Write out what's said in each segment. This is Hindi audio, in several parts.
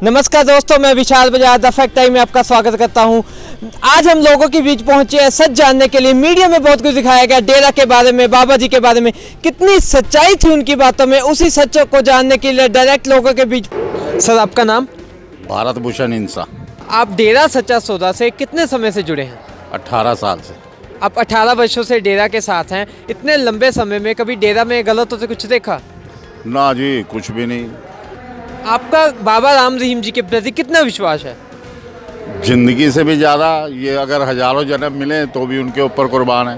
नमस्कार दोस्तों, मैं विशाल बजाज द फैक्ट टाइम में आपका स्वागत करता हूं। आज हम लोगों के बीच पहुंचे हैं सच जानने के लिए। मीडिया में बहुत कुछ दिखाया गया डेरा के बारे में, बाबा जी के बारे में, कितनी सच्चाई थी उनकी बातों में। उसी सच्चों को जानने के लिए डायरेक्ट लोगों के बीच। सर, आपका नाम? भारत भूषण इंसा। आप डेरा सच्चा सौदा से कितने समय से जुड़े हैं? 18 साल से। आप 18 वर्षों से डेरा के साथ हैं। इतने लंबे समय में कभी डेरा में गलत होते कुछ देखा? ना जी, कुछ भी नहीं। आपका बाबा राम रहीम जी के प्रति कितना विश्वास है? जिंदगी से भी ज़्यादा। ये अगर हजारों जन्म मिले तो भी उनके ऊपर कुर्बान है।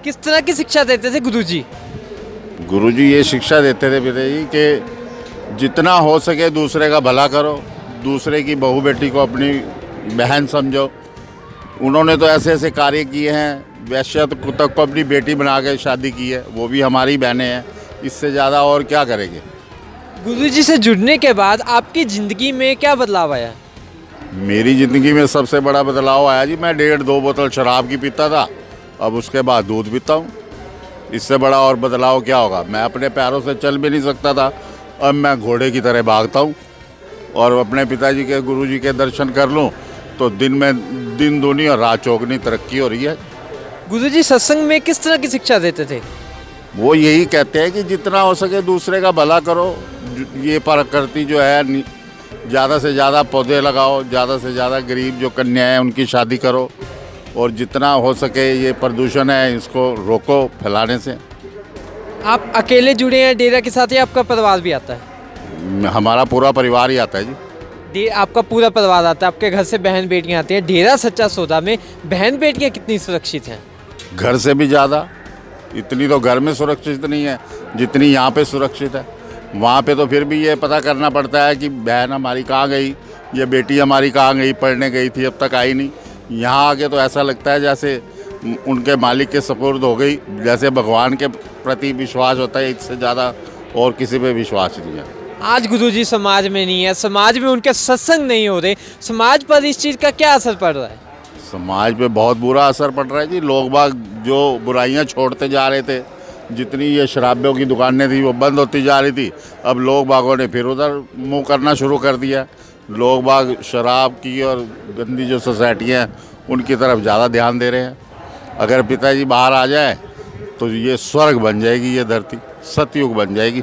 किस तरह की शिक्षा देते थे गुरुजी? गुरुजी ये शिक्षा देते थे बेटे जी कि जितना हो सके दूसरे का भला करो, दूसरे की बहू बेटी को अपनी बहन समझो। उन्होंने तो ऐसे ऐसे कार्य किए हैं। वैश्य तक को अपनी बेटी बना के शादी की है, वो भी हमारी बहनें हैं। इससे ज़्यादा और क्या करेंगे। गुरुजी से जुड़ने के बाद आपकी ज़िंदगी में क्या बदलाव आया? मेरी ज़िंदगी में सबसे बड़ा बदलाव आया जी। मैं 1.5-2 बोतल शराब की पीता था, अब उसके बाद दूध पीता हूँ। इससे बड़ा और बदलाव क्या होगा। मैं अपने पैरों से चल भी नहीं सकता था, अब मैं घोड़े की तरह भागता हूँ। और अपने पिताजी के गुरुजी के दर्शन कर लूँ तो दिन दूनी और रात चौगनी तरक्की हो रही है। गुरुजी सत्संग में किस तरह की शिक्षा देते थे? वो यही कहते हैं कि जितना हो सके दूसरे का भला करो। ये प्रकृति जो है, ज़्यादा से ज़्यादा पौधे लगाओ, ज़्यादा से ज़्यादा गरीब जो कन्याएं हैं उनकी शादी करो, और जितना हो सके ये प्रदूषण है इसको रोको फैलाने से। आप अकेले जुड़े हैं डेरा के साथ या आपका परिवार भी आता है? हमारा पूरा परिवार ही आता है जी। आपका पूरा परिवार आता है? आपके घर से बहन बेटियां आती हैं? डेरा सच्चा सौदा में बहन बेटियां कितनी सुरक्षित हैं? घर से भी ज़्यादा। इतनी तो घर में सुरक्षित नहीं है जितनी यहाँ पे सुरक्षित है। वहाँ पे तो फिर भी ये पता करना पड़ता है कि बहन हमारी कहाँ गई, ये बेटी हमारी कहाँ गई, पढ़ने गई थी अब तक आई नहीं। यहाँ आके तो ऐसा लगता है जैसे उनके मालिक के सपुर्द हो गई। जैसे भगवान के प्रति विश्वास होता है, इससे ज़्यादा और किसी पे विश्वास नहीं है। आज गुरुजी समाज में नहीं है, समाज में उनके सत्संग नहीं हो रहे, समाज पर इस चीज़ का क्या असर पड़ रहा है? समाज पे बहुत बुरा असर पड़ रहा है जी। लोग बाग जो बुराइयां छोड़ते जा रहे थे, जितनी ये शराबियों की दुकानें थी वो बंद होती जा रही थी, अब लोग बागों ने फिर उधर मुंह करना शुरू कर दिया। लोग बाग शराब की और गंदी जो सोसाइटियाँ हैं उनकी तरफ ज़्यादा ध्यान दे रहे हैं। अगर पिताजी बाहर आ जाए तो ये स्वर्ग बन जाएगी, ये धरती सतयुग बन जाएगी।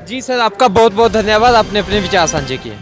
जी सर, आपका बहुत बहुत धन्यवाद, आपने अपने विचार साझे किए।